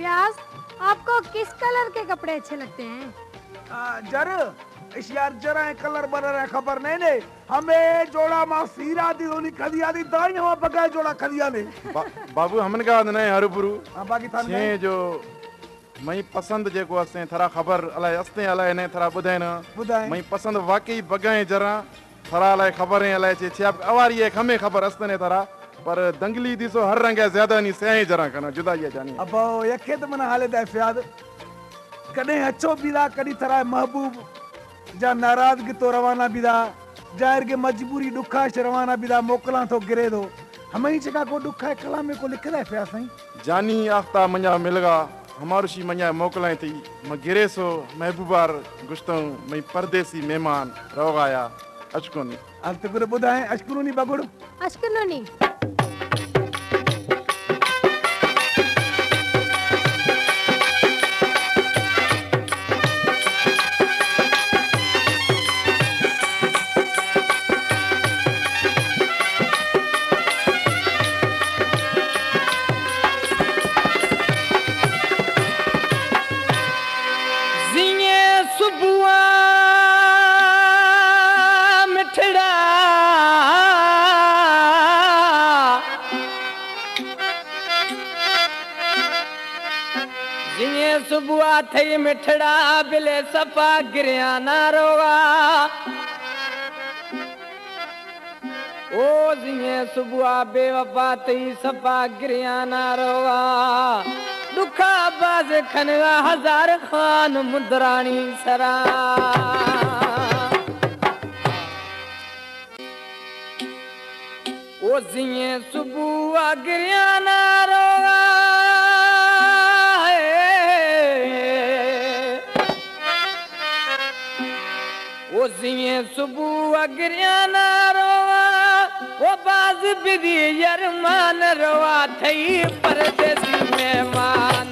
प्याज, आपको किस कलर के कपड़े अच्छे लगते हैं? जर इस यार जरा कलर बदल है खबर नहीं ने हमें जोड़ा मा सीरा दी होनी खदिया दी दाई हम पकाए जोड़ा खदिया ने बाबू हमन का नहीं हरपुरु बाकी थान छे जो मई पसंद जेको असे थरा खबर अलाए अस्ते अलाए ने थरा बुधाइन बुधाए मई पसंद वाकई बगाए जरा थरा अलाए खबर है अलाए छे आप अवारी है हमें खबर अस्ते ने थरा पर दंगली दिसो हर रंग है ज्यादा नहीं सही जरा कना जुदा ये जानी अब यखे तो मना हाले दा फ्याद कने अच्छो बिदा कदी थरा महबूब जा नाराजगी तो रवाना बिदा जाहिर के मजबूरी दुखा रवाना बिदा मोकला तो गिरे दो हमें ही जगह को दुखा है कला में को लिखदा है फ्या सही जानी आफ्ता मन्या मिलगा हमारो शी मन्या मोकलाए थी म गिरे सो महबूबार गुश्तो मई परदेसी मेहमान रोगाया अचकोनी अब तो गुरु बुधाए अशकुरुनी बगुड़ अश्कनोनी। सुबुआ थई मिठड़ा बिले सफा गिरिया ना रोगा ओ जिए सुबुआ बेवफा थई सफा गिरिया ना रोगा दुखा बाज खनवा हजार खान मुद्रानी सरा ओ जिए सुबुआ गिरिया ना रोगा जिए सुबह गिरिया ना रोवा वो बाज बिदी यरमान रोवा थई परदेसी मेहमान